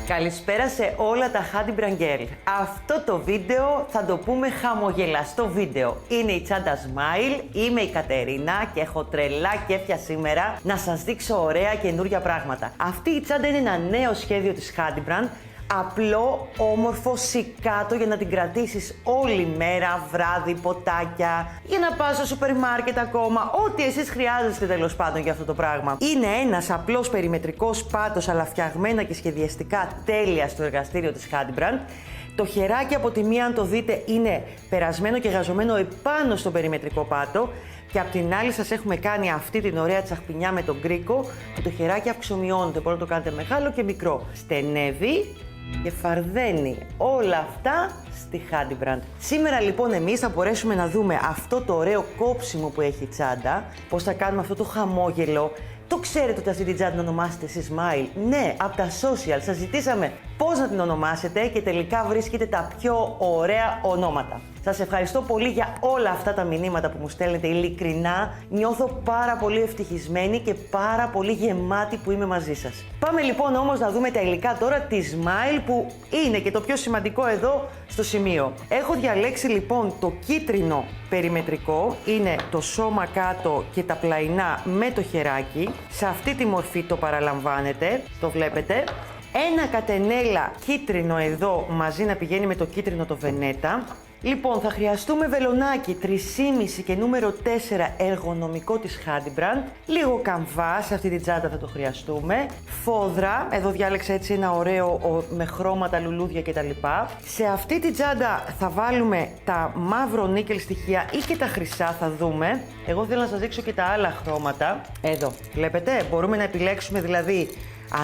Καλησπέρα σε όλα τα Hadibran Girl. Αυτό το βίντεο θα το πούμε χαμογελαστό βίντεο. Είναι η τσάντα Smile, είμαι η Κατερίνα και έχω τρελά κέφια σήμερα να σας δείξω ωραία καινούργια πράγματα. Αυτή η τσάντα είναι ένα νέο σχέδιο της Hadibran. Απλό, όμορφο, σικάτο για να την κρατήσεις όλη μέρα, βράδυ, ποτάκια, για να πας στο σούπερ μάρκετ ακόμα, ό,τι εσείς χρειάζεστε τέλος πάντων για αυτό το πράγμα. Είναι ένας απλός περιμετρικός πάτος, αλλά φτιαγμένα και σχεδιαστικά τέλεια στο εργαστήριο της Hadibran. Το χεράκι από τη μία, αν το δείτε, είναι περασμένο και γαζωμένο επάνω στον περιμετρικό πάτο. Και απ' την άλλη σας έχουμε κάνει αυτή την ωραία τσαχπινιά με τον κρίκο, που το χεράκι αυξομειώνεται, μπορείτε να το κάνετε μεγάλο και μικρό. Στενεύει και φαρδένει όλα αυτά στη Hadibran. Σήμερα λοιπόν εμείς θα μπορέσουμε να δούμε αυτό το ωραίο κόψιμο που έχει η τσάντα, πώς θα κάνουμε αυτό το χαμόγελο. Το ξέρετε ότι αυτή την τσάντα την ονομάσετε εσείς Smile? Ναι, από τα social σας ζητήσαμε πώς να την ονομάσετε και τελικά βρίσκετε τα πιο ωραία ονόματα. Σας ευχαριστώ πολύ για όλα αυτά τα μηνύματα που μου στέλνετε, ειλικρινά. Νιώθω πάρα πολύ ευτυχισμένη και πάρα πολύ γεμάτη που είμαι μαζί σας. Πάμε λοιπόν όμως να δούμε τα υλικά τώρα της Smile, που είναι και το πιο σημαντικό εδώ στο σημείο. Έχω διαλέξει λοιπόν το κίτρινο περιμετρικό, είναι το σώμα κάτω και τα πλαϊνά με το χεράκι. Σε αυτή τη μορφή το παραλαμβάνετε, το βλέπετε. Ένα κατενέλα κίτρινο εδώ μαζί να πηγαίνει με το κίτρινο το βενέτα. Λοιπόν, θα χρειαστούμε βελονάκι 3,5 και νούμερο 4 εργονομικό της Hadibran. Λίγο καμβά, σε αυτή την τσάντα θα το χρειαστούμε. Φόδρα, εδώ διάλεξα έτσι ένα ωραίο με χρώματα, λουλούδια κτλ. Σε αυτή την τσάντα θα βάλουμε τα μαύρο νίκελ στοιχεία ή και τα χρυσά, θα δούμε. Εγώ θέλω να σας δείξω και τα άλλα χρώματα. Εδώ, βλέπετε, μπορούμε να επιλέξουμε δηλαδή.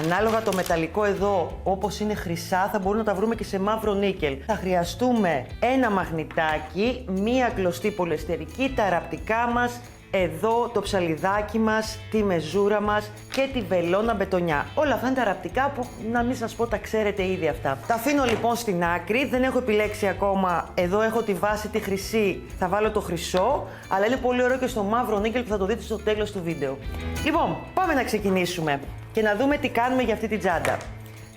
Ανάλογα το μεταλλικό εδώ, όπως είναι χρυσά, θα μπορούμε να τα βρούμε και σε μαύρο νίκελ. Θα χρειαστούμε ένα μαγνητάκι, μία κλωστή πολυεστερική, τα ραπτικά μας, εδώ το ψαλιδάκι μας, τη μεζούρα μας και τη βελόνα μπετονιά. Όλα αυτά είναι τα ραπτικά που, να μην σας πω, τα ξέρετε ήδη αυτά. Τα αφήνω λοιπόν στην άκρη, δεν έχω επιλέξει ακόμα. Εδώ έχω τη βάση τη χρυσή, θα βάλω το χρυσό, αλλά είναι πολύ ωραίο και στο μαύρο νίκελ που θα το δείτε στο τέλος του βίντεο. Λοιπόν, πάμε να ξεκινήσουμε και να δούμε τι κάνουμε για αυτή την τσάντα.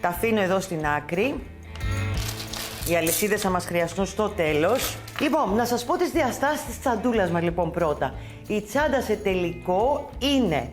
Τα αφήνω εδώ στην άκρη. Οι αλυσίδες θα μας χρειαστούν στο τέλος. Λοιπόν, να σας πω τις διαστάσεις της τσαντούλας μας λοιπόν πρώτα. Η τσάντα σε τελικό είναι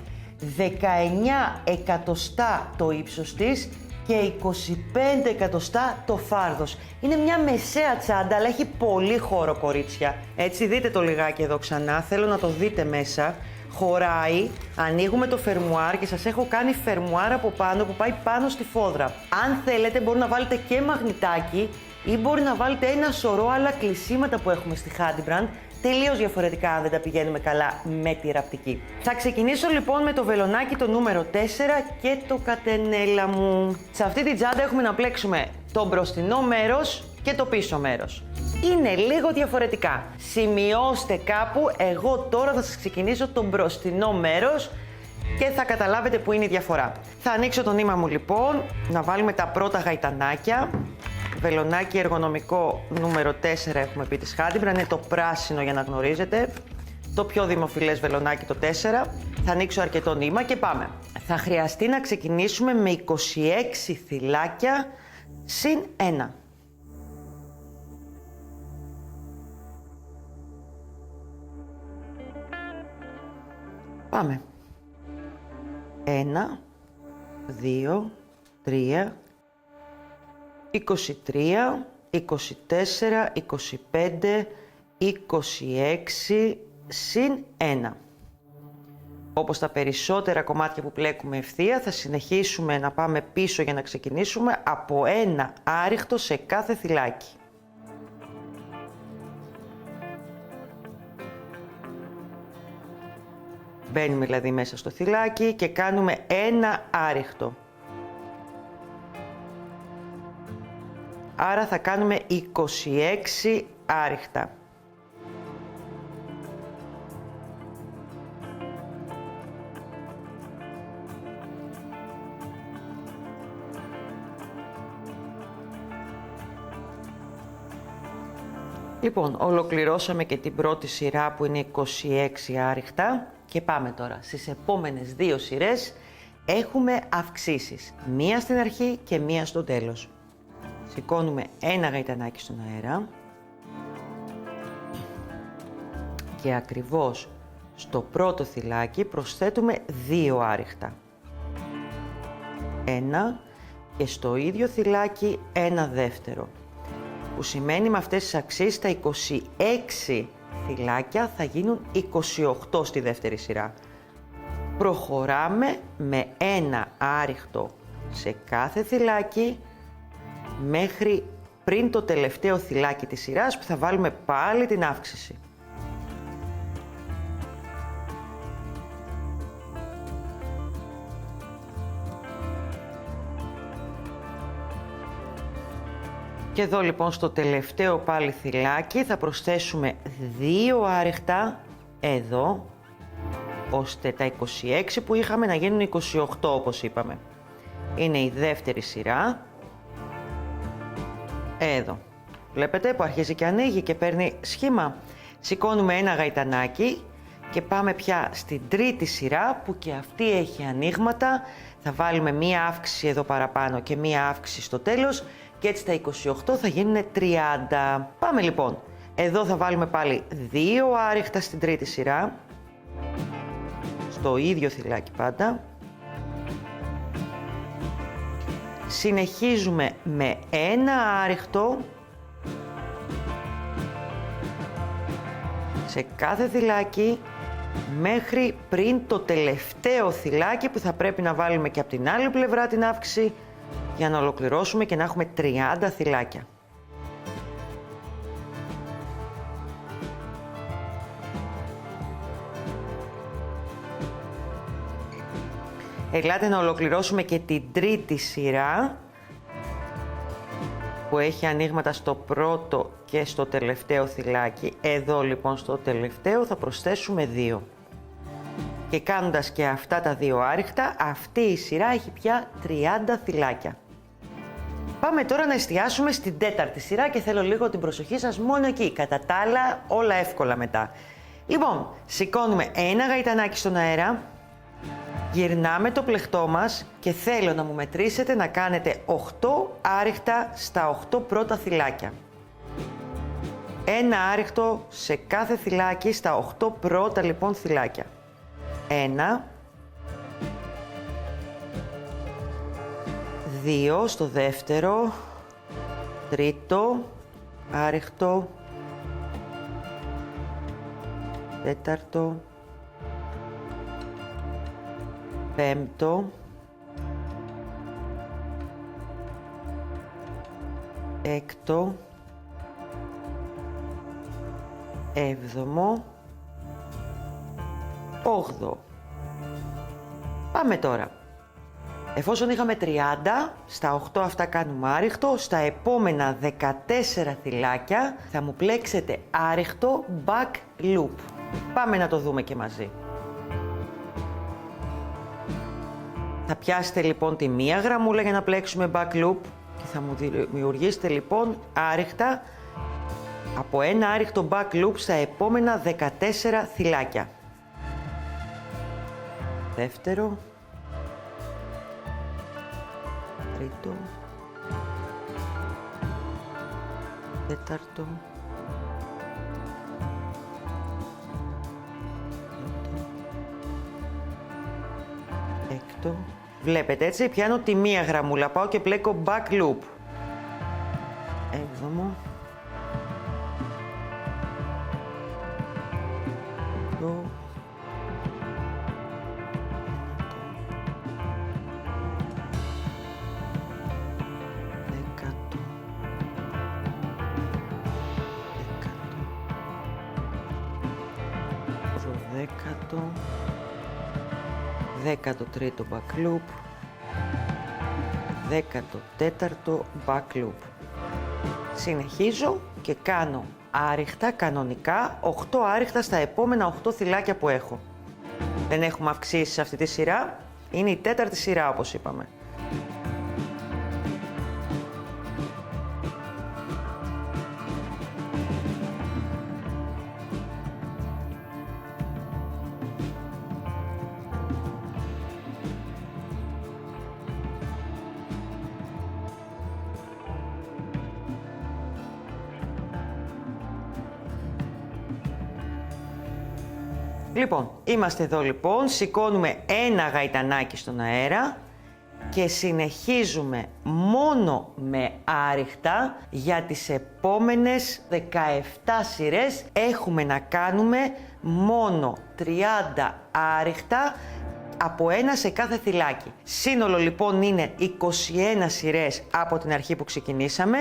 19 εκατοστά το ύψος της και 25 εκατοστά το φάρδος. Είναι μια μεσαία τσάντα, αλλά έχει πολύ χώρο, κορίτσια. Έτσι, δείτε το λιγάκι εδώ ξανά, θέλω να το δείτε μέσα. Χωράει, ανοίγουμε το φερμουάρ και σας έχω κάνει φερμουάρ από πάνω που πάει πάνω στη φόδρα. Αν θέλετε μπορεί να βάλετε και μαγνητάκι ή μπορεί να βάλετε ένα σωρό άλλα κλεισίματα που έχουμε στη Hadibran, τελείως διαφορετικά αν δεν τα πηγαίνουμε καλά με τη ραπτική. Θα ξεκινήσω λοιπόν με το βελονάκι το νούμερο 4 και το κατενέλα μου. Σε αυτή την τσάντα έχουμε να πλέξουμε το μπροστινό μέρος και το πίσω μέρος. Είναι λίγο διαφορετικά. Σημειώστε κάπου, εγώ τώρα θα σας ξεκινήσω το μπροστινό μέρος και θα καταλάβετε που είναι η διαφορά. Θα ανοίξω το νήμα μου λοιπόν, να βάλουμε τα πρώτα γαϊτανάκια. Βελονάκι εργονομικό νούμερο 4 έχουμε πει της Hadibran, είναι το πράσινο για να γνωρίζετε. Το πιο δημοφιλές βελονάκι το 4. Θα ανοίξω αρκετό νήμα και πάμε. Θα χρειαστεί να ξεκινήσουμε με 26 θυλάκια συν 1. Πάμε. 1, 2, 3, 23, 24, 25, 26, συν 1. Όπως τα περισσότερα κομμάτια που πλέκουμε ευθεία, θα συνεχίσουμε να πάμε πίσω για να ξεκινήσουμε από ένα άριχτο σε κάθε θυλάκι. Μπαίνουμε δηλαδή μέσα στο θυλάκι και κάνουμε ένα άριχτο. Άρα θα κάνουμε 26 άριχτα. Λοιπόν, ολοκληρώσαμε και την πρώτη σειρά που είναι 26 άριχτα και πάμε τώρα στις επόμενες δύο σειρές έχουμε αυξήσεις. Μία στην αρχή και μία στο τέλος. Σηκώνουμε ένα γαϊτανάκι στον αέρα και ακριβώς στο πρώτο θυλάκι προσθέτουμε 2 άριχτα. Ένα και στο ίδιο θυλάκι ένα δεύτερο. Που σημαίνει με αυτές τις αυξήσεις τα 26 θυλάκια θα γίνουν 28 στη δεύτερη σειρά. Προχωράμε με ένα άριχτο σε κάθε θυλάκι μέχρι πριν το τελευταίο θυλάκι της σειράς που θα βάλουμε πάλι την αύξηση. Και εδώ λοιπόν στο τελευταίο πάλι θυλάκι θα προσθέσουμε 2 άριχτα εδώ, ώστε τα 26 που είχαμε να γίνουν 28 όπως είπαμε. Είναι η δεύτερη σειρά. Εδώ. Βλέπετε που αρχίζει και ανοίγει και παίρνει σχήμα. Σηκώνουμε ένα γαϊτανάκι και πάμε πια στην τρίτη σειρά που και αυτή έχει ανοίγματα. Θα βάλουμε μία αύξηση εδώ παραπάνω και μία αύξηση στο τέλος και έτσι τα 28 θα γίνουν 30. Πάμε λοιπόν. Εδώ θα βάλουμε πάλι 2 άριχτα στην τρίτη σειρά. Στο ίδιο θυλάκι πάντα. Συνεχίζουμε με ένα άριχτο σε κάθε θυλάκι μέχρι πριν το τελευταίο θυλάκι που θα πρέπει να βάλουμε και από την άλλη πλευρά την αύξηση για να ολοκληρώσουμε και να έχουμε 30 θυλάκια. Ελάτε να ολοκληρώσουμε και την τρίτη σειρά που έχει ανοίγματα στο πρώτο και στο τελευταίο θυλάκι. Εδώ λοιπόν στο τελευταίο θα προσθέσουμε 2. Και κάνοντας και αυτά τα 2 άριχτα, αυτή η σειρά έχει πια 30 θυλάκια. Πάμε τώρα να εστιάσουμε στην τέταρτη σειρά και θέλω λίγο την προσοχή σας μόνο εκεί. Κατά τα άλλα, όλα εύκολα μετά. Λοιπόν, σηκώνουμε ένα γαϊτανάκι στον αέρα, γυρνάμε το πλεκτό μας και θέλω να μου μετρήσετε να κάνετε 8 άριχτα στα 8 πρώτα θυλάκια. Ένα άριχτο σε κάθε θυλάκι στα 8 πρώτα λοιπόν θυλάκια. 1, 2 στο δεύτερο, τρίτο, άριχτο, τέταρτο, πέμπτο, έκτο, έβδομο, όγδοο. Πάμε τώρα. Εφόσον είχαμε 30, στα 8 αυτά κάνουμε άριχτο, στα επόμενα 14 θυλάκια θα μου πλέξετε άριχτο back loop. Πάμε να το δούμε και μαζί. Θα πιάσετε λοιπόν τη μία γραμμούλα για να πλέξουμε back loop και θα μου δημιουργήσετε λοιπόν άριχτα από ένα άριχτο back loop στα επόμενα 14 θυλάκια. Δεύτερο, τρίτο, τέταρτο, έκτο. Βλέπετε έτσι, πιάνω τη μία γραμμούλα, πάω και πλέκω back loop. Έβδομο. Δέκατο τρίτο back loop, 14ο back loop. Συνεχίζω και κάνω άριχτα κανονικά, 8 άριχτα στα επόμενα 8 θυλάκια που έχω. Δεν έχουμε αυξήσει σε αυτή τη σειρά, είναι η τέταρτη σειρά όπως είπαμε. Λοιπόν, είμαστε εδώ λοιπόν, σηκώνουμε ένα γαϊτανάκι στον αέρα και συνεχίζουμε μόνο με άριχτα. Για τις επόμενες 17 σειρές έχουμε να κάνουμε μόνο 30 άριχτα από ένα σε κάθε θυλάκι. Σύνολο λοιπόν είναι 21 σειρές από την αρχή που ξεκινήσαμε.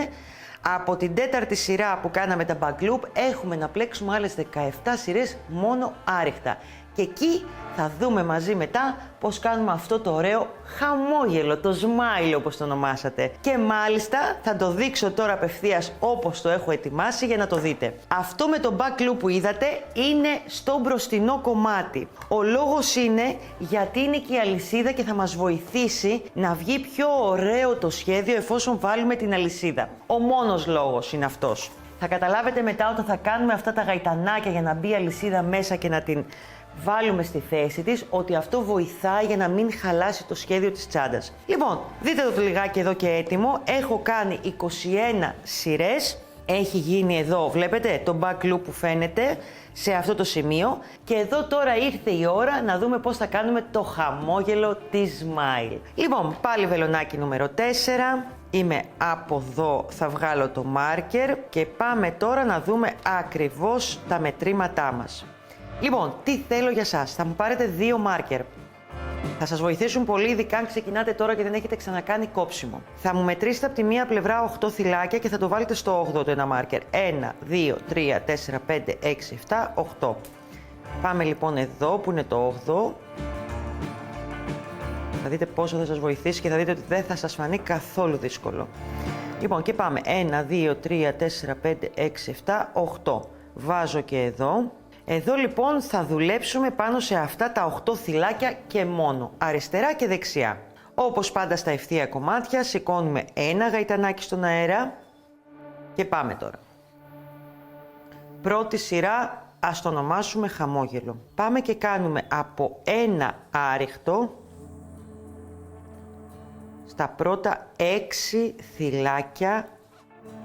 Από την τέταρτη σειρά που κάναμε τα back loop έχουμε να πλέξουμε άλλες 17 σειρές μόνο άριχτα. Και εκεί θα δούμε μαζί μετά πώς κάνουμε αυτό το ωραίο χαμόγελο, το smile όπως το ονομάσατε. Και μάλιστα θα το δείξω τώρα απευθείας όπως το έχω ετοιμάσει για να το δείτε. Αυτό με το back loop που είδατε είναι στο μπροστινό κομμάτι. Ο λόγος είναι γιατί είναι και η αλυσίδα και θα μας βοηθήσει να βγει πιο ωραίο το σχέδιο εφόσον βάλουμε την αλυσίδα. Ο μόνος λόγος είναι αυτός. Θα καταλάβετε μετά όταν θα κάνουμε αυτά τα γαϊτανάκια για να μπει η αλυσίδα μέσα και να την βάλουμε στη θέση της, ότι αυτό βοηθάει για να μην χαλάσει το σχέδιο της τσάντας. Λοιπόν, δείτε το λιγάκι εδώ και έτοιμο. Έχω κάνει 21 σειρές. Έχει γίνει εδώ, βλέπετε, το back loop που φαίνεται σε αυτό το σημείο. Και εδώ τώρα ήρθε η ώρα να δούμε πώς θα κάνουμε το χαμόγελο της smile. Λοιπόν, πάλι βελονάκι νούμερο 4. Είμαι από εδώ, θα βγάλω το marker και πάμε τώρα να δούμε ακριβώς τα μετρήματά μας. Λοιπόν, τι θέλω για σας. Θα μου πάρετε 2 μάρκερ. Θα σας βοηθήσουν πολύ, ειδικά αν ξεκινάτε τώρα και δεν έχετε ξανακάνει κόψιμο. Θα μου μετρήσετε από τη μία πλευρά 8 θυλάκια και θα το βάλετε στο 8ο το ένα μάρκερ. 1, 2, 3, 4, 5, 6, 7, 8. Πάμε λοιπόν εδώ που είναι το 8ο. Θα δείτε πόσο θα σας βοηθήσει και θα δείτε ότι δεν θα σας φανεί καθόλου δύσκολο. Λοιπόν, και πάμε. 1, 2, 3, 4, 5, 6, 7, 8. Βάζω και εδώ. Εδώ λοιπόν θα δουλέψουμε πάνω σε αυτά τα 8 θυλάκια και μόνο, αριστερά και δεξιά. Όπως πάντα στα ευθεία κομμάτια, σηκώνουμε ένα γαϊτανάκι στον αέρα και πάμε τώρα. Πρώτη σειρά, ας το ονομάσουμε χαμόγελο. Πάμε και κάνουμε από ένα άριχτο στα πρώτα 6 θυλάκια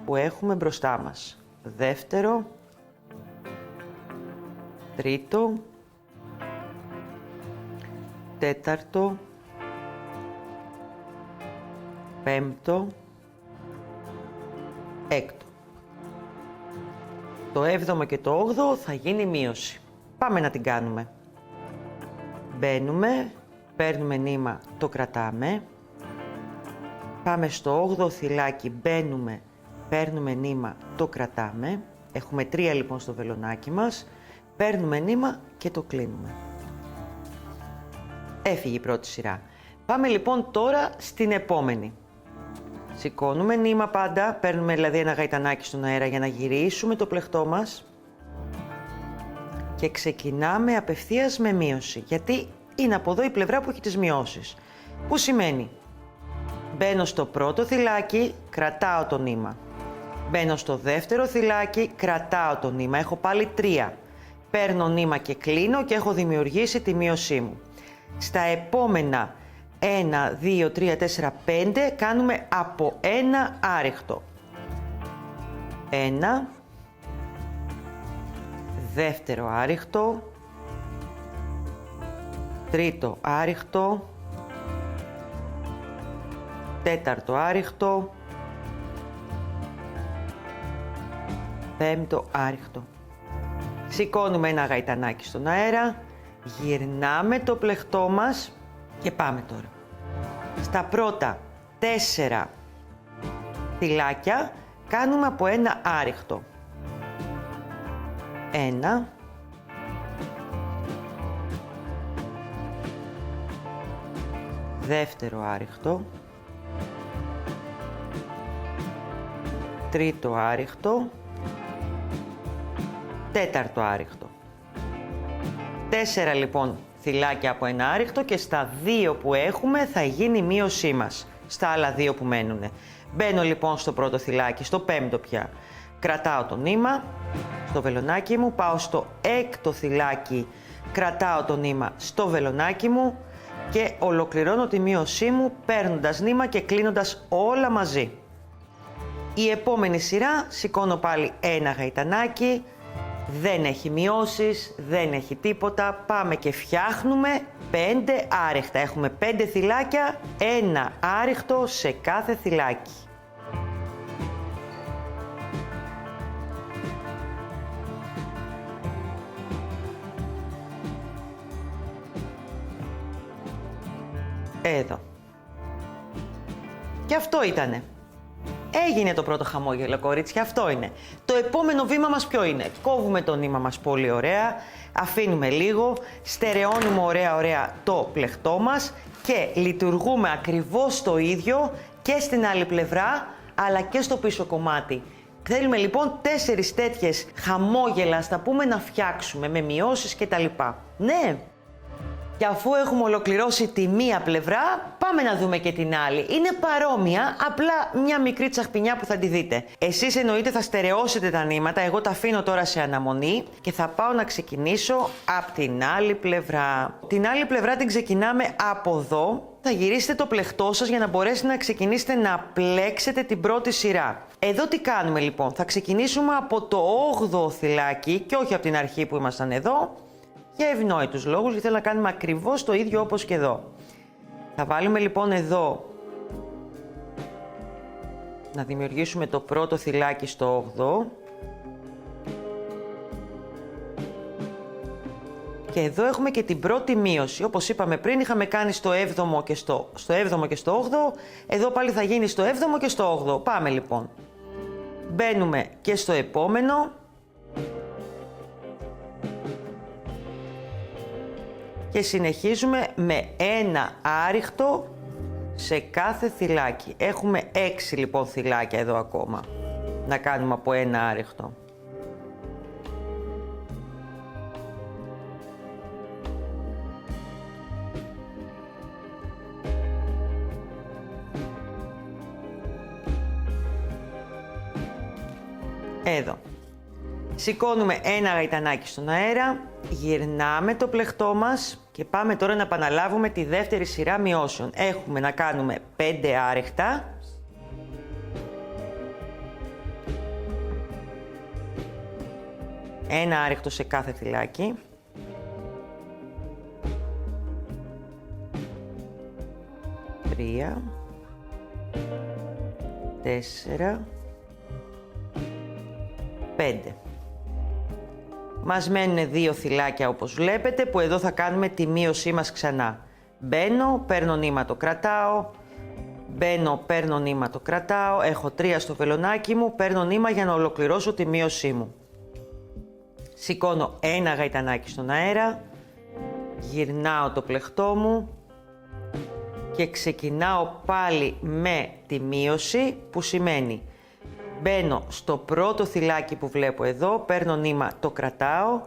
που έχουμε μπροστά μας. Δεύτερο, τρίτο, τέταρτο, πέμπτο, έκτο. Το 7ο και το 8ο θα γίνει μείωση. Πάμε να την κάνουμε. Μπαίνουμε, παίρνουμε νήμα, το κρατάμε. Πάμε στο 8ο θυλάκι, μπαίνουμε, παίρνουμε νήμα, το κρατάμε. Έχουμε 3 λοιπόν στο βελονάκι μας. Παίρνουμε νήμα και το κλείνουμε. Έφυγε η πρώτη σειρά. Πάμε λοιπόν τώρα στην επόμενη. Σηκώνουμε νήμα πάντα, παίρνουμε δηλαδή ένα γαϊτανάκι στον αέρα για να γυρίσουμε το πλεχτό μας και ξεκινάμε απευθείας με μείωση, γιατί είναι από εδώ η πλευρά που έχει τις μειώσεις. Που σημαίνει, μπαίνω στο πρώτο θυλάκι, κρατάω το νήμα. Μπαίνω στο δεύτερο θυλάκι, κρατάω το νήμα. Έχω πάλι 3. Παίρνω νήμα και κλείνω και έχω δημιουργήσει τη μείωσή μου. Στα επόμενα 1, 2, 3, 4, 5 κάνουμε από ένα άριχτο. 1, δεύτερο άριχτο, τρίτο άριχτο, τέταρτο άριχτο, πέμπτο άριχτο. Σηκώνουμε ένα γαϊτανάκι στον αέρα, γυρνάμε το πλεχτό μας και πάμε τώρα. Στα πρώτα 4 θυλάκια κάνουμε από ένα άριχτο. 1, δεύτερο άριχτο, τρίτο άριχτο, τέταρτο άριχτο. 4 λοιπόν θυλάκια από ένα άριχτο και στα 2 που έχουμε θα γίνει η μείωσή μας. Στα άλλα 2 που μένουν. Μπαίνω λοιπόν στο πρώτο θυλάκι, στο πέμπτο πια. Κρατάω το νήμα στο βελονάκι μου, πάω στο έκτο θυλάκι, κρατάω το νήμα στο βελονάκι μου και ολοκληρώνω τη μείωσή μου παίρνοντας νήμα και κλείνοντας όλα μαζί. Η επόμενη σειρά σηκώνω πάλι ένα γαϊτανάκι, Δεν έχει μειώσεις, δεν έχει τίποτα. Πάμε και φτιάχνουμε 5 άριχτα. Έχουμε 5 θυλάκια, 1 άριχτο σε κάθε θυλάκι. Εδώ. Και αυτό ήτανε. Έγινε το πρώτο χαμόγελο, κορίτσια, αυτό είναι. Το επόμενο βήμα μας ποιο είναι? Κόβουμε το νήμα μας πολύ ωραία, αφήνουμε λίγο, στερεώνουμε ωραία το πλεχτό μας και λειτουργούμε ακριβώς το ίδιο και στην άλλη πλευρά, αλλά και στο πίσω κομμάτι. Θέλουμε λοιπόν 4 τέτοιες χαμόγελα, ας τα πούμε, να φτιάξουμε με μειώσεις και τα λοιπά. Ναι! Και αφού έχουμε ολοκληρώσει τη μία πλευρά, πάμε να δούμε και την άλλη. Είναι παρόμοια, απλά μια μικρή τσαχπινιά που θα τη δείτε. Εσείς εννοείται θα στερεώσετε τα νήματα, εγώ τα αφήνω τώρα σε αναμονή και θα πάω να ξεκινήσω από την άλλη πλευρά. Την άλλη πλευρά την ξεκινάμε από εδώ. Θα γυρίσετε το πλεχτό σας για να μπορέσετε να ξεκινήσετε να πλέξετε την πρώτη σειρά. Εδώ τι κάνουμε λοιπόν? Θα ξεκινήσουμε από το 8ο θυλάκι και όχι από την αρχή που ήμασταν εδώ. Για ευνόητους λόγους, γιατί θέλω να κάνουμε ακριβώς το ίδιο όπως και εδώ. Θα βάλουμε λοιπόν εδώ να δημιουργήσουμε το πρώτο θυλάκι στο 8ο. Και εδώ έχουμε και την πρώτη μείωση. Όπως είπαμε πριν, είχαμε κάνει στο 7ο και στο 8ο. Εδώ πάλι θα γίνει στο 7ο και στο 8ο. Πάμε λοιπόν. Μπαίνουμε και στο επόμενο. Και συνεχίζουμε με 1 άριχτο σε κάθε θυλάκι. Έχουμε 6 λοιπόν θυλάκια εδώ ακόμα. Να κάνουμε από 1 άριχτο. Εδώ. Σηκώνουμε ένα γαϊτανάκι στον αέρα, γυρνάμε το πλεχτό μας και πάμε τώρα να επαναλάβουμε τη δεύτερη σειρά μειώσεων. Έχουμε να κάνουμε 5 άριχτα. Ένα άριχτο σε κάθε θυλάκι. Τρία. 4. 5. Μας μένουν 2 θυλάκια όπως βλέπετε, που εδώ θα κάνουμε τη μείωσή μας ξανά. Μπαίνω, παίρνω νήμα, το κρατάω. Μπαίνω, παίρνω νήμα, το κρατάω. Έχω 3 στο βελονάκι μου, παίρνω νήμα για να ολοκληρώσω τη μείωσή μου. Σηκώνω ένα γαϊτανάκι στον αέρα. Γυρνάω το πλεχτό μου. Και ξεκινάω πάλι με τη μείωση, που σημαίνει μπαίνω στο πρώτο θυλάκι που βλέπω εδώ, παίρνω νήμα, το κρατάω.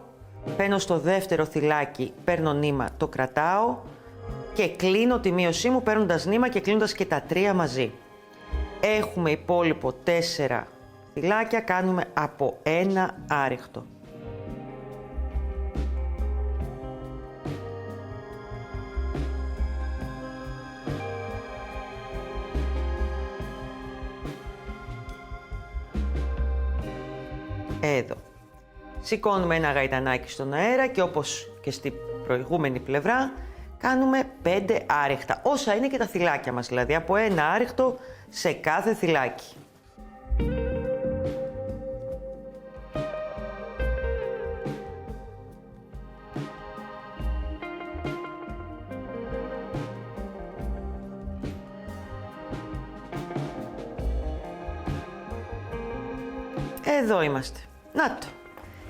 Μπαίνω στο δεύτερο θυλάκι, παίρνω νήμα, το κρατάω. Και κλείνω τη μείωσή μου παίρνοντας νήμα και κλείνοντας και τα 3 μαζί. Έχουμε υπόλοιπο 4 θυλάκια, κάνουμε από 1 άριχτο. Εδώ. Σηκώνουμε ένα γαϊτανάκι στον αέρα και όπως και στην προηγούμενη πλευρά κάνουμε 5 άριχτα. Όσα είναι και τα θυλάκια μας, δηλαδή από 1 άριχτο σε κάθε θυλάκι. Εδώ είμαστε. Να το.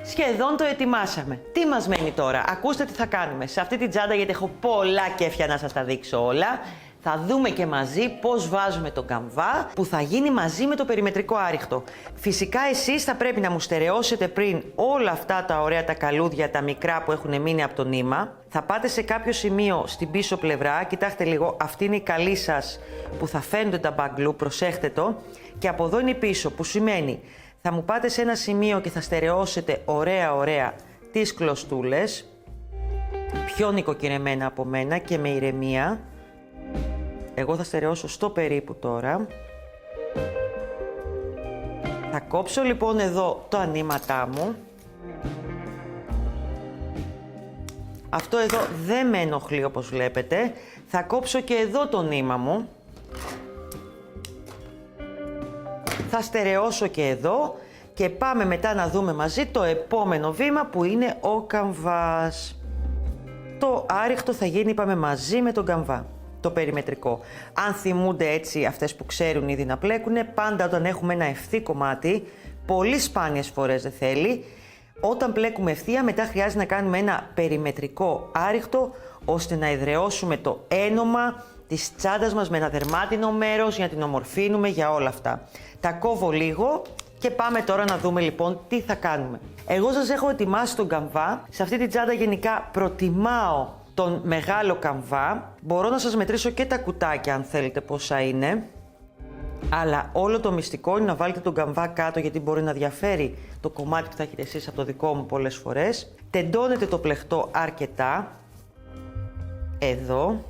Σχεδόν το ετοιμάσαμε. Τι μας μένει τώρα? Ακούστε τι θα κάνουμε. Σε αυτή την τσάντα, γιατί έχω πολλά κέφια να σας τα δείξω όλα, θα δούμε και μαζί πώς βάζουμε τον καμβά που θα γίνει μαζί με το περιμετρικό άριχτο. Φυσικά εσείς θα πρέπει να μου στερεώσετε πριν όλα αυτά τα ωραία τα καλούδια, τα μικρά που έχουν μείνει από το νήμα. Θα πάτε σε κάποιο σημείο στην πίσω πλευρά, κοιτάξτε λίγο, αυτή είναι η καλή σας που θα φαίνονται τα μπαγκλού, προσέχτε το. Και από εδώ είναι η πίσω, που σημαίνει θα μου πάτε σε ένα σημείο και θα στερεώσετε ωραία τις κλωστούλες, πιο νοικοκυρεμένα από μένα και με ηρεμία. Εγώ θα στερεώσω στο περίπου τώρα. Θα κόψω λοιπόν εδώ το ανήματά μου Αυτό εδώ δεν με ενοχλεί όπως βλέπετε. Θα κόψω και εδώ το νήμα μου. Θα στερεώσω και εδώ και πάμε μετά να δούμε μαζί το επόμενο βήμα που είναι ο καμβάς. Το άριχτο θα γίνει, είπαμε, μαζί με τον καμβά, το περιμετρικό. Αν θυμούνται έτσι αυτές που ξέρουν ήδη να πλέκουνε, πάντα όταν έχουμε ένα ευθύ κομμάτι, πολύ σπάνιες φορές δεν θέλει, όταν πλέκουμε ευθεία μετά χρειάζεται να κάνουμε ένα περιμετρικό άριχτο, ώστε να εδραιώσουμε το ένομα της τσάντας μας με ένα δερμάτινο μέρος για να την ομορφύνουμε, για όλα αυτά. Τα κόβω λίγο και πάμε τώρα να δούμε λοιπόν τι θα κάνουμε. Εγώ σας έχω ετοιμάσει τον καμβά. Σε αυτή την τσάντα γενικά προτιμάω τον μεγάλο καμβά. Μπορώ να σας μετρήσω και τα κουτάκια αν θέλετε πόσα είναι. Αλλά όλο το μυστικό είναι να βάλετε τον καμβά κάτω, γιατί μπορεί να διαφέρει το κομμάτι που θα έχετε εσείς από το δικό μου πολλές φορές. Τεντώνετε το πλεχτό αρκετά. Εδώ.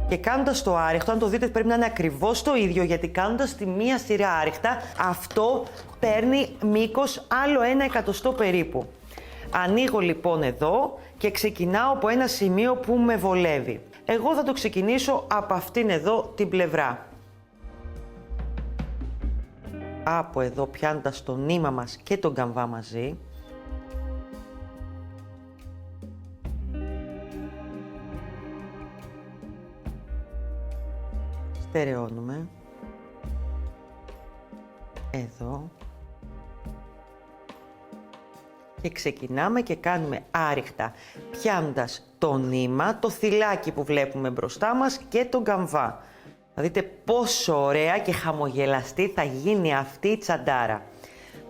Και κάνοντας το άριχτο, αν το δείτε πρέπει να είναι ακριβώς το ίδιο, γιατί κάνοντας τη μία σειρά άριχτα, αυτό παίρνει μήκος άλλο 1 εκατοστό περίπου. Ανοίγω λοιπόν εδώ και ξεκινάω από ένα σημείο που με βολεύει. Εγώ θα το ξεκινήσω από αυτήν εδώ την πλευρά. Από εδώ πιάνοντας το νήμα μας και τον καμβά μαζί. Στερεώνουμε. Εδώ. Και ξεκινάμε και κάνουμε άριχτα, πιάνοντας το νήμα, το θυλάκι που βλέπουμε μπροστά μας και τον καμβά. Θα δείτε πόσο ωραία και χαμογελαστή θα γίνει αυτή η τσαντάρα.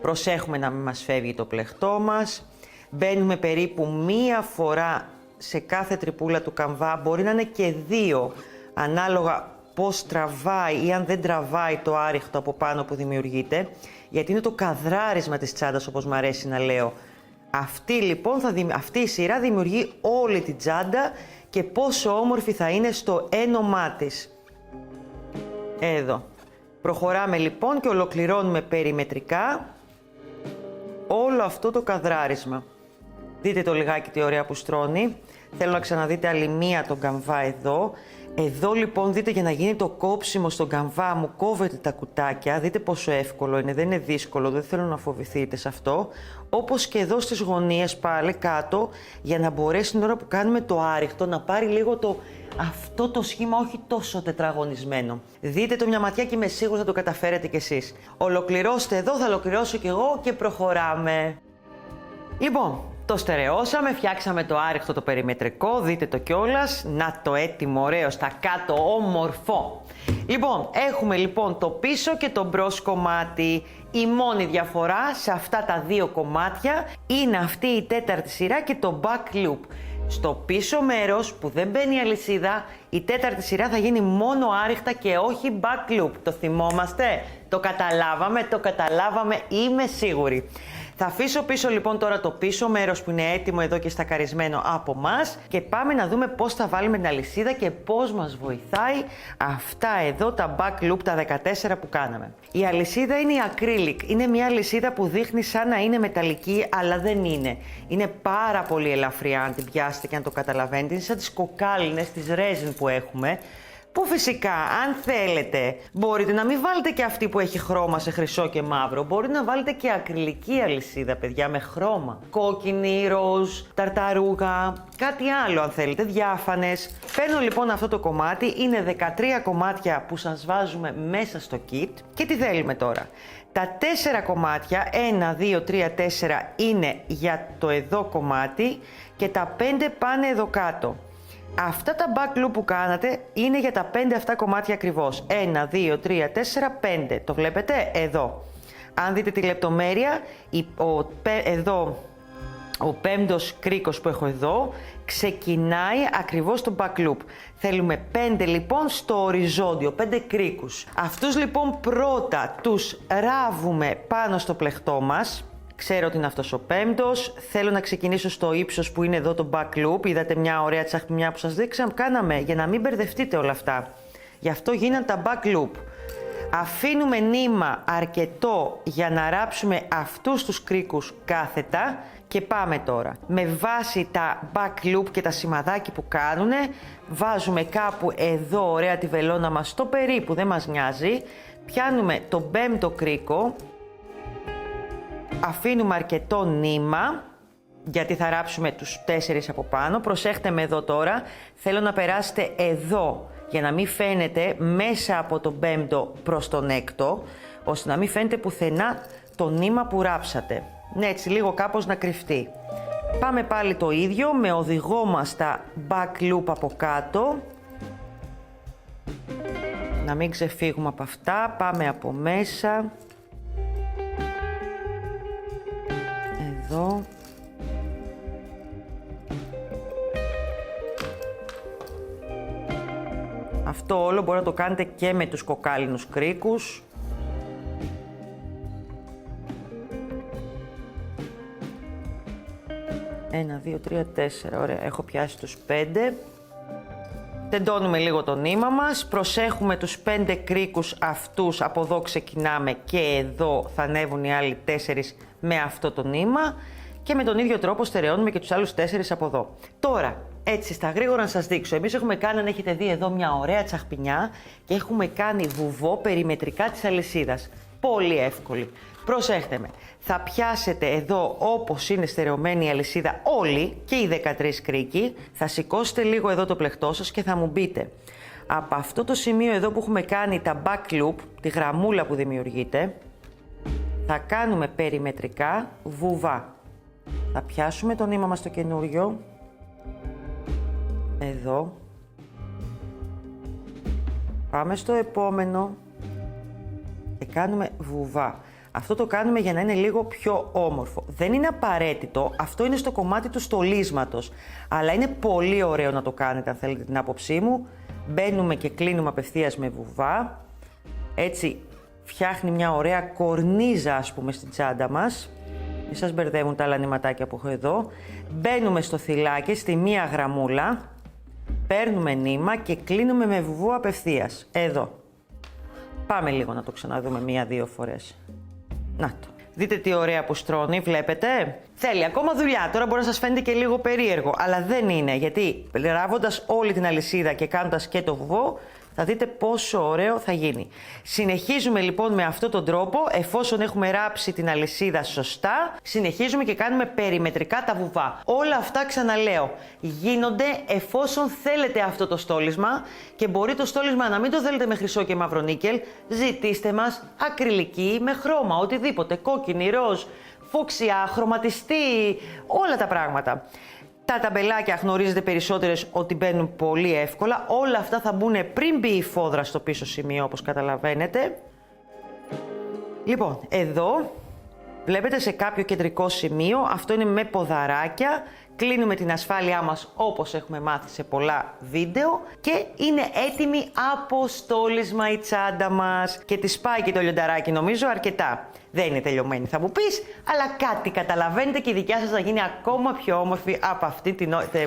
Προσέχουμε να μην μας φεύγει το πλεχτό μας. Μπαίνουμε περίπου 1 φορά σε κάθε τρυπούλα του καμβά, μπορεί να είναι και 2, ανάλογα πώς τραβάει ή αν δεν τραβάει το άριχτο από πάνω που δημιουργείται, γιατί είναι το καδράρισμα της τσάντας, όπως μου αρέσει να λέω. Αυτή λοιπόν, αυτή η σειρά δημιουργεί όλη την τσάντα και πόσο όμορφη θα είναι στο ένομά της. Εδώ. Προχωράμε λοιπόν και ολοκληρώνουμε περιμετρικά όλο αυτό το καδράρισμα. Δείτε το λιγάκι τι ωραία που στρώνει. Θέλω να ξαναδείτε άλλη μία τον καμβά εδώ. Εδώ λοιπόν δείτε, για να γίνει το κόψιμο στον καμβά μου κόβετε τα κουτάκια. Δείτε πόσο εύκολο είναι, δεν είναι δύσκολο, δεν θέλω να φοβηθείτε σε αυτό. Όπως και εδώ στις γωνίες πάλι κάτω, για να μπορέσει την ώρα που κάνουμε το άριχτο να πάρει λίγο αυτό το σχήμα, όχι τόσο τετραγωνισμένο. Δείτε το μια ματιά και είμαι σίγουρη θα το καταφέρετε κι εσείς. Ολοκληρώστε εδώ, θα ολοκληρώσω κι εγώ και προχωράμε. Λοιπόν, το στερεώσαμε, φτιάξαμε το άριχτο το περιμετρικό, δείτε το κιόλας. Να το έτοιμο, ωραίο, στα κάτω, όμορφο. Λοιπόν, έχουμε λοιπόν το πίσω και το μπρος κομμάτι. Η μόνη διαφορά σε αυτά τα δύο κομμάτια είναι αυτή η τέταρτη σειρά και το back loop. Στο πίσω μέρος που δεν μπαίνει η αλυσίδα, η τέταρτη σειρά θα γίνει μόνο άριχτα και όχι back loop. Το θυμόμαστε? Το καταλάβαμε, είμαι σίγουρη. Θα αφήσω πίσω λοιπόν τώρα το πίσω μέρος που είναι έτοιμο εδώ και στακαρισμένο από μας και πάμε να δούμε πώς θα βάλουμε την αλυσίδα και πώς μας βοηθάει αυτά εδώ τα back loop, τα 14 που κάναμε. Η αλυσίδα είναι η acrylic, είναι μια αλυσίδα που δείχνει σαν να είναι μεταλλική αλλά δεν είναι. Είναι πάρα πολύ ελαφριά αν την πιάσετε και αν το καταλαβαίνετε, είναι σαν τις κοκάλινες, τις resin που έχουμε. Που φυσικά, αν θέλετε, μπορείτε να μην βάλετε και αυτή που έχει χρώμα σε χρυσό και μαύρο. Μπορείτε να βάλετε και ακριλική αλυσίδα, παιδιά, με χρώμα. Κόκκινη, ροζ, ταρταρούγα, κάτι άλλο αν θέλετε, διάφανες. Παίρνω λοιπόν αυτό το κομμάτι, είναι 13 κομμάτια που σας βάζουμε μέσα στο kit. Και τι θέλουμε τώρα? Τα 4 κομμάτια, 1, 2, 3, 4 είναι για το εδώ κομμάτι και τα 5 πάνε εδώ κάτω. Αυτά τα back loop που κάνατε είναι για τα 5 αυτά κομμάτια ακριβώς. 1, 2, 3, 4, 5. Το βλέπετε εδώ. Αν δείτε τη λεπτομέρεια, εδώ ο πέμπτος κρίκος που έχω εδώ ξεκινάει ακριβώς το back loop. Θέλουμε 5 λοιπόν στο οριζόντιο, 5 κρίκους. Αυτούς λοιπόν πρώτα τους ράβουμε πάνω στο πλεχτό μας. Ξέρω ότι είναι αυτός ο πέμπτος. Θέλω να ξεκινήσω στο ύψος που είναι εδώ το back loop. Είδατε μια ωραία τσαχπινιά που σας δείξαμε. Κάναμε για να μην μπερδευτείτε όλα αυτά. Γι' αυτό γίνανε τα back loop. Αφήνουμε νήμα αρκετό για να ράψουμε αυτούς τους κρίκους κάθετα Και πάμε τώρα. Με βάση τα back loop και τα σημαδάκι που κάνουνε, βάζουμε κάπου εδώ ωραία τη βελόνα μας, στο περίπου, δεν μας νοιάζει. Πιάνουμε τον 5ο κρίκο, αφήνουμε αρκετό νήμα, γιατί θα ράψουμε τους 4 από πάνω. Προσέχτε με εδώ τώρα, θέλω να περάσετε εδώ, για να μην φαίνεται μέσα από τον 5ο προς τον 6ο, ώστε να μην φαίνεται πουθενά το νήμα που ράψατε. Ναι, έτσι λίγο κάπως να κρυφτεί. Πάμε πάλι το ίδιο, με οδηγό μας τα back loop από κάτω. Να μην ξεφύγουμε από αυτά, πάμε από μέσα. Εδώ. Αυτό όλο μπορεί να το κάνετε και με τους κοκάλινους κρίκους. Ένα, 2, 3, 4. Ωραία, έχω πιάσει τους 5. Τεντώνουμε λίγο το νήμα μας. Προσέχουμε τους 5 κρίκους αυτούς. Από εδώ ξεκινάμε και εδώ θα ανέβουν οι άλλοι 4 με αυτό το νήμα. Και με τον ίδιο τρόπο στερεώνουμε και τους άλλους 4 από εδώ. Τώρα, έτσι στα γρήγορα να σας δείξω. Εμείς έχουμε κάνει, αν έχετε δει εδώ, μια ωραία τσαχπινιά και έχουμε κάνει βουβό περιμετρικά της αλυσίδας. Πολύ εύκολη. Προσέχτε με. Θα πιάσετε εδώ όπως είναι στερεωμένη η αλυσίδα όλοι και οι 13 κρίκοι. Θα σηκώσετε λίγο εδώ το πλεκτό σας και θα μου πείτε από αυτό το σημείο εδώ που έχουμε κάνει τα back loop, τη γραμμούλα που δημιουργείται, θα κάνουμε περιμετρικά βουβά. Θα πιάσουμε το νήμα μας το καινούριο. Εδώ. Πάμε στο επόμενο και κάνουμε βουβά. Αυτό το κάνουμε για να είναι λίγο πιο όμορφο. Δεν είναι απαραίτητο, αυτό είναι στο κομμάτι του στολίσματος. Αλλά είναι πολύ ωραίο να το κάνετε αν θέλετε την άποψή μου. Μπαίνουμε και κλείνουμε απευθείας με βουβά. Έτσι φτιάχνει μια ωραία κορνίζα, ας πούμε, στην τσάντα μας. Μην σας μπερδεύουν τα άλλα νηματάκια που έχω εδώ. Μπαίνουμε στο θυλάκι, στη μία γραμμούλα. Παίρνουμε νήμα και κλείνουμε με βουβό απευθείας. Εδώ. Πάμε λίγο να το ξαναδούμε 1-2 φορές. Να το. Δείτε τι ωραία που στρώνει, βλέπετε. Θέλει ακόμα δουλειά. Τώρα μπορεί να σας φαίνεται και λίγο περίεργο, αλλά δεν είναι. Γιατί ράβοντας όλη την αλυσίδα και κάνοντας και το βουβό, θα δείτε πόσο ωραίο θα γίνει. Συνεχίζουμε λοιπόν με αυτόν τον τρόπο, εφόσον έχουμε ράψει την αλυσίδα σωστά, συνεχίζουμε και κάνουμε περιμετρικά τα βουβά. Όλα αυτά, ξαναλέω, γίνονται εφόσον θέλετε αυτό το στόλισμα και μπορεί το στόλισμα να μην το θέλετε με χρυσό και μαύρο νίκελ, ζητήστε μας ακριλική με χρώμα, οτιδήποτε, κόκκινη, ροζ, φούξια, χρωματιστή, όλα τα πράγματα. Τα ταμπελάκια γνωρίζετε περισσότερες ότι μπαίνουν πολύ εύκολα. Όλα αυτά θα μπουν πριν μπει η φόδρα στο πίσω σημείο, όπως καταλαβαίνετε. Λοιπόν, εδώ βλέπετε σε κάποιο κεντρικό σημείο, αυτό είναι με ποδαράκια. Κλείνουμε την ασφάλειά μας όπως έχουμε μάθει σε πολλά βίντεο και είναι έτοιμη από στόλισμα η τσάντα μας. Και τη σπάει και το λιονταράκι νομίζω αρκετά. Δεν είναι τελειωμένη θα μου πεις, αλλά κάτι καταλαβαίνετε και η δικιά σας θα γίνει ακόμα πιο όμορφη από αυτή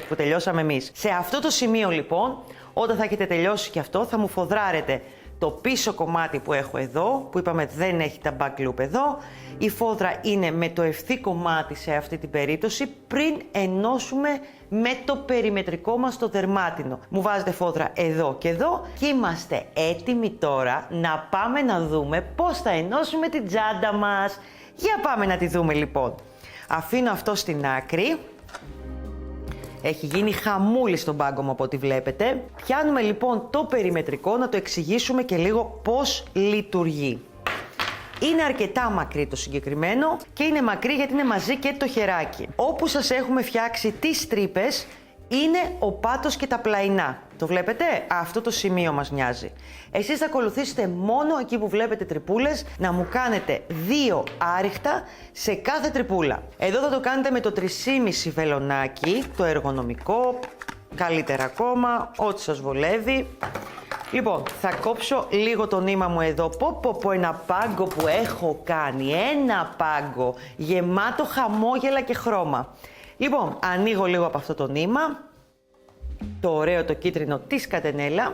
που τελειώσαμε εμείς. Σε αυτό το σημείο λοιπόν, όταν θα έχετε τελειώσει και αυτό, θα μου φοδράρετε το πίσω κομμάτι που έχω εδώ, που είπαμε δεν έχει τα back loop εδώ. Η φόδρα είναι με το ευθύ κομμάτι σε αυτή την περίπτωση, πριν ενώσουμε με το περιμετρικό μας το δερμάτινο. Μου βάζετε φόδρα εδώ και εδώ και είμαστε έτοιμοι τώρα να πάμε να δούμε πώς θα ενώσουμε την τσάντα μας. Για πάμε να τη δούμε λοιπόν. Αφήνω αυτό στην άκρη. Έχει γίνει χαμούλη στον πάγκο μου από ό,τι βλέπετε. Πιάνουμε λοιπόν το περιμετρικό να το εξηγήσουμε και λίγο πώς λειτουργεί. Είναι αρκετά μακρύ το συγκεκριμένο και είναι μακρύ γιατί είναι μαζί και το χεράκι. Όπου σας έχουμε φτιάξει τις τρύπες είναι ο πάτος και τα πλαϊνά. Το βλέπετε? Αυτό το σημείο μας μοιάζει. Εσείς θα ακολουθήσετε μόνο εκεί που βλέπετε τρυπούλες να μου κάνετε 2 άριχτα σε κάθε τρυπούλα. Εδώ θα το κάνετε με το 3,5 βελονάκι, το εργονομικό, καλύτερα ακόμα, ό,τι σας βολεύει. Λοιπόν, θα κόψω λίγο το νήμα μου εδώ. Πω ένα πάγκο που έχω κάνει. Ένα πάγκο γεμάτο χαμόγελα και χρώμα. Λοιπόν, ανοίγω λίγο από αυτό το νήμα. Το ωραίο το κίτρινο της κατενέλα.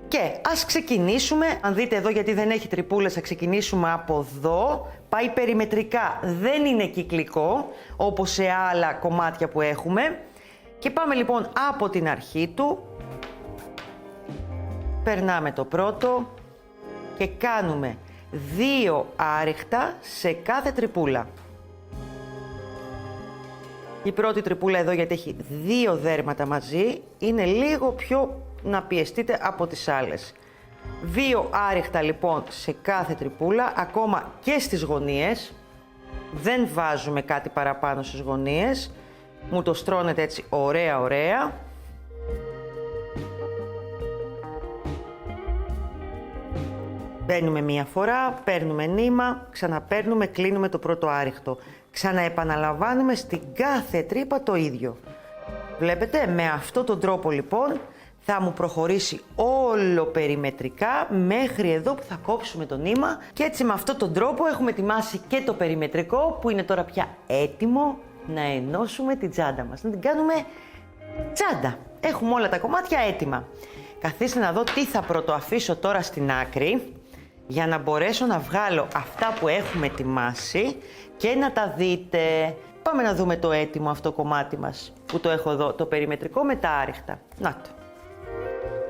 Και ας ξεκινήσουμε, αν δείτε εδώ γιατί δεν έχει τρυπούλες, θα ξεκινήσουμε από εδώ. Πάει περιμετρικά, δεν είναι κυκλικό όπως σε άλλα κομμάτια που έχουμε. Και πάμε λοιπόν από την αρχή του. Περνάμε το πρώτο και κάνουμε 2 άριχτα σε κάθε τρυπούλα. Η πρώτη τρυπούλα εδώ, γιατί έχει 2 δέρματα μαζί, είναι λίγο πιο να πιεστείτε από τις άλλες. 2 άριχτα λοιπόν σε κάθε τρυπούλα, ακόμα και στις γωνίες. Δεν βάζουμε κάτι παραπάνω στις γωνίες. Μου το στρώνετε έτσι ωραία ωραία. Μπαίνουμε μία φορά, παίρνουμε νήμα, ξαναπαίρνουμε, κλείνουμε το πρώτο άριχτο. Ξαναεπαναλαμβάνουμε στην κάθε τρύπα το ίδιο. Βλέπετε, με αυτόν τον τρόπο λοιπόν θα μου προχωρήσει όλο περιμετρικά μέχρι εδώ που θα κόψουμε το νήμα. Και έτσι με αυτόν τον τρόπο έχουμε ετοιμάσει και το περιμετρικό που είναι τώρα πια έτοιμο να ενώσουμε την τσάντα μας. Να την κάνουμε τσάντα. Έχουμε όλα τα κομμάτια έτοιμα. Καθίστε να δω τι θα πρωτοαφήσω τώρα στην άκρη για να μπορέσω να βγάλω αυτά που έχουμε ετοιμάσει και να τα δείτε. Πάμε να δούμε το έτοιμο αυτό κομμάτι μας που το έχω εδώ, το περιμετρικό με τα άριχτα. Να το.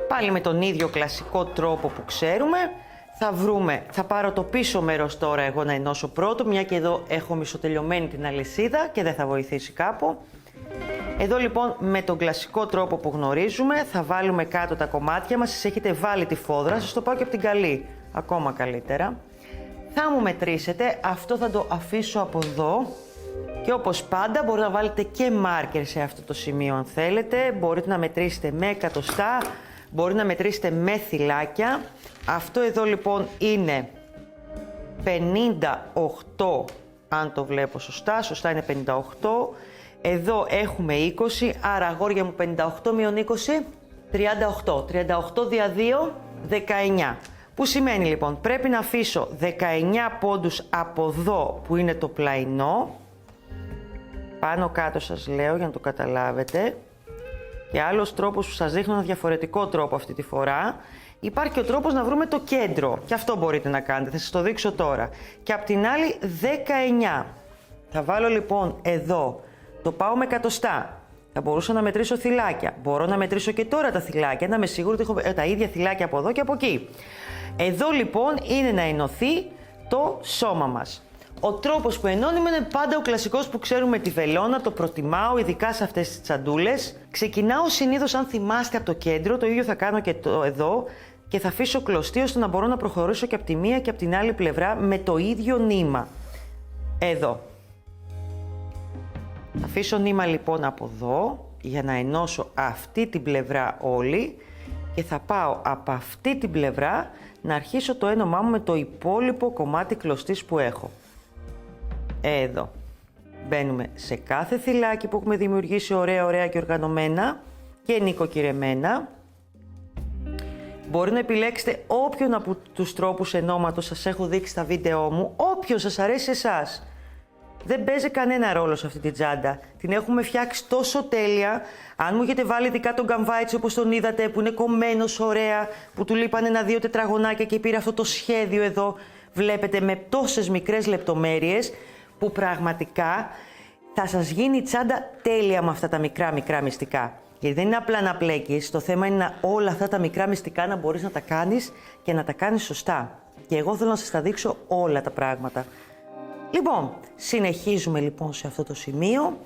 Πάλι με τον ίδιο κλασικό τρόπο που ξέρουμε. Θα πάρω το πίσω μέρος τώρα εγώ να ενώσω πρώτο, μια και εδώ έχω μισοτελειωμένη την αλυσίδα και δεν θα βοηθήσει κάπου. Εδώ λοιπόν με τον κλασικό τρόπο που γνωρίζουμε θα βάλουμε κάτω τα κομμάτια μας. Σας έχετε βάλει τη φόδρα, σας το πάω και από την καλή, ακόμα καλύτερα. Θα μου μετρήσετε, αυτό θα το αφήσω από εδώ και όπως πάντα μπορείτε να βάλετε και μάρκερ σε αυτό το σημείο αν θέλετε. Μπορείτε να μετρήσετε με εκατοστά, μπορείτε να μετρήσετε με θυλάκια. Αυτό εδώ λοιπόν είναι 58, αν το βλέπω σωστά, σωστά είναι 58. Εδώ έχουμε 20, άρα αγόρια μου 58 μείον 20, 38. 38 δια 2, 19. Που σημαίνει λοιπόν πρέπει να αφήσω 19 πόντους από εδώ που είναι το πλαϊνό. Πάνω κάτω σας λέω για να το καταλάβετε. Και άλλος τρόπος που σας δείχνω ένα διαφορετικό τρόπο αυτή τη φορά. Υπάρχει και ο τρόπος να βρούμε το κέντρο. Και αυτό μπορείτε να κάνετε, θα σας το δείξω τώρα. Και απ' την άλλη 19. Θα βάλω λοιπόν εδώ, το πάω με εκατοστά. Θα μπορούσα να μετρήσω θυλάκια. Μπορώ να μετρήσω και τώρα τα θυλάκια, να είμαι σίγουρη ότι έχω τα ίδια θυλάκια από εδώ και από εκεί. Εδώ λοιπόν είναι να ενωθεί το σώμα μας. Ο τρόπος που ενώνουμε είναι πάντα ο κλασικός που ξέρουμε, τη βελόνα, το προτιμάω ειδικά σε αυτές τις τσαντούλες. Ξεκινάω συνήθως, αν θυμάστε, από το κέντρο, το ίδιο θα κάνω και εδώ και θα αφήσω κλωστή ώστε να μπορώ να προχωρήσω και από τη μία και από την άλλη πλευρά με το ίδιο νήμα. Εδώ. Θα αφήσω νήμα λοιπόν από εδώ για να ενώσω αυτή την πλευρά όλη και θα πάω από αυτή την πλευρά να αρχίσω το ένωμά μου με το υπόλοιπο κομμάτι κλωστής που έχω. Εδώ. Μπαίνουμε σε κάθε θυλάκι που έχουμε δημιουργήσει ωραία και οργανωμένα και νοικοκυρεμένα. Μπορεί να επιλέξετε όποιον από τους τρόπους ενώματος σας έχω δείξει στα βίντεό μου, όποιον σας αρέσει εσάς. Δεν παίζει κανένα ρόλο σε αυτή την τσάντα. Την έχουμε φτιάξει τόσο τέλεια. Αν μου έχετε βάλει ειδικά τον καμβά έτσι όπως τον είδατε, που είναι κομμένος ωραία, που του λείπανε 1-2 τετραγωνάκια και πήρε αυτό το σχέδιο εδώ, βλέπετε, με τόσες μικρές λεπτομέρειες, που πραγματικά θα σας γίνει η τσάντα τέλεια με αυτά τα μικρά μυστικά. Γιατί δεν είναι απλά να πλέκεις, το θέμα είναι όλα αυτά τα μικρά μυστικά να μπορείς να τα κάνεις και να τα κάνεις σωστά. Και εγώ θέλω να σας τα δείξω όλα τα πράγματα. Λοιπόν, συνεχίζουμε λοιπόν σε αυτό το σημείο.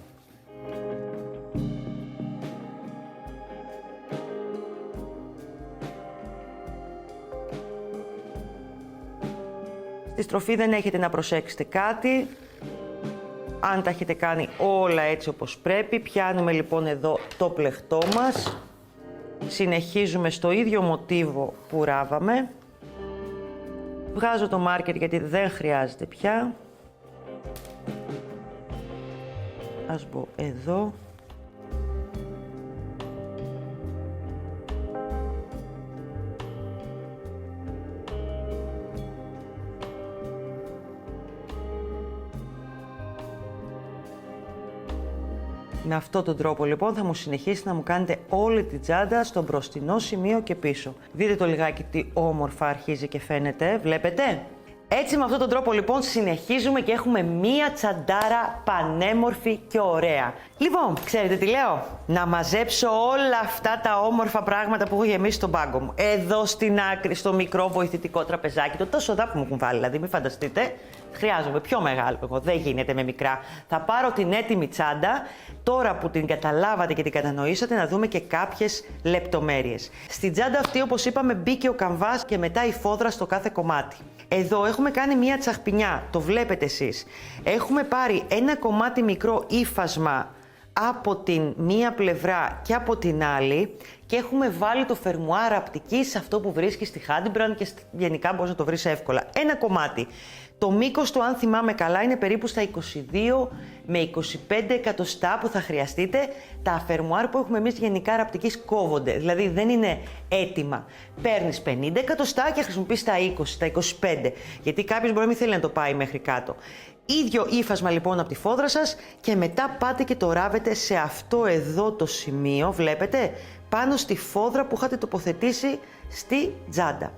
Στη στροφή δεν έχετε να προσέξετε κάτι. Αν τα έχετε κάνει όλα έτσι όπως πρέπει, πιάνουμε λοιπόν εδώ το πλεχτό μας. Συνεχίζουμε στο ίδιο μοτίβο που ράβαμε. Βγάζω το μάρκερ γιατί δεν χρειάζεται πια. Ας μπω εδώ. Με αυτόν τον τρόπο λοιπόν θα μου συνεχίσει να μου κάνετε όλη την τσάντα στο μπροστινό σημείο και πίσω. Δείτε το λιγάκι τι όμορφα αρχίζει και φαίνεται, βλέπετε? Έτσι με αυτόν τον τρόπο λοιπόν συνεχίζουμε και έχουμε μία τσαντάρα πανέμορφη και ωραία. Λοιπόν, ξέρετε τι λέω? Να μαζέψω όλα αυτά τα όμορφα πράγματα που έχω γεμίσει στον πάγκο μου. Εδώ στην άκρη, στο μικρό βοηθητικό τραπεζάκι, το τόσο δά που μου έχουν βάλει, δηλαδή μην φανταστείτε. Χρειάζομαι πιο μεγάλο εγώ, δεν γίνεται με μικρά. Θα πάρω την έτοιμη τσάντα, τώρα που την καταλάβατε και την κατανοήσατε, να δούμε και κάποιες λεπτομέρειες. Στην τσάντα αυτή, όπως είπαμε, μπήκε ο καμβάς και μετά η φόδρα στο κάθε κομμάτι. Εδώ έχουμε κάνει μία τσαχπινιά, το βλέπετε εσείς. Έχουμε πάρει ένα κομμάτι μικρό ύφασμα από την μία πλευρά και από την άλλη και έχουμε βάλει το φερμουάρ απτικής, αυτό που βρίσκεις στη Handybrand και γενικά μπορείς να το βρεις εύκολα. Ένα κομμάτι. Το μήκος του, αν θυμάμαι καλά, είναι περίπου στα 22 με 25 εκατοστά που θα χρειαστείτε. Τα φερμουάρ που έχουμε εμείς γενικά ραπτικής κόβονται, δηλαδή δεν είναι έτοιμα. Παίρνεις 50 εκατοστά και χρησιμοποιείς τα 20, τα 25, γιατί κάποιος μπορεί να μην θέλει να το πάει μέχρι κάτω. Ίδιο ύφασμα λοιπόν από τη φόδρα σας και μετά πάτε και το ράβετε σε αυτό εδώ το σημείο, βλέπετε, πάνω στη φόδρα που είχατε τοποθετήσει στη τσάντα.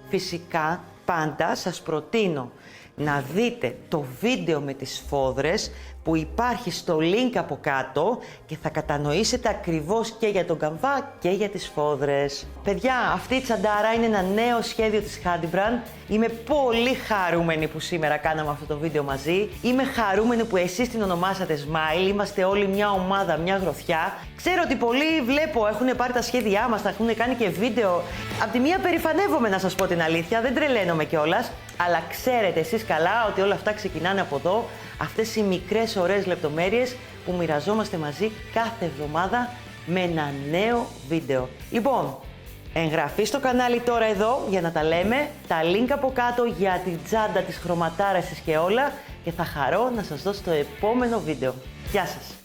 Φυσικά πάντα σας προτείνω να δείτε το βίντεο με τις φόδρες που υπάρχει στο link από κάτω και θα κατανοήσετε ακριβώς και για τον καμβά και για τις φόδρες. Παιδιά, αυτή η τσαντάρα είναι ένα νέο σχέδιο της Handybrand. Είμαι πολύ χαρούμενη που σήμερα κάναμε αυτό το βίντεο μαζί. Είμαι χαρούμενη που εσείς την ονομάσατε Smile. Είμαστε όλοι μια ομάδα, μια γροθιά. Ξέρω ότι πολλοί βλέπω έχουν πάρει τα σχέδιά μας, τα έχουν κάνει και βίντεο. Απ' τη μία περηφανεύομαι, να σας πω την αλήθεια, δεν τρελαίνομαι κιόλας. Αλλά ξέρετε εσείς καλά ότι όλα αυτά ξεκινάνε από εδώ. Αυτές οι μικρές ωραίες λεπτομέρειες που μοιραζόμαστε μαζί κάθε εβδομάδα με ένα νέο βίντεο. Λοιπόν, εγγραφή στο κανάλι τώρα εδώ για να τα λέμε, τα link από κάτω για την τσάντα, τις χρωματάρες και όλα και θα χαρώ να σας δώσω το επόμενο βίντεο. Γεια σας!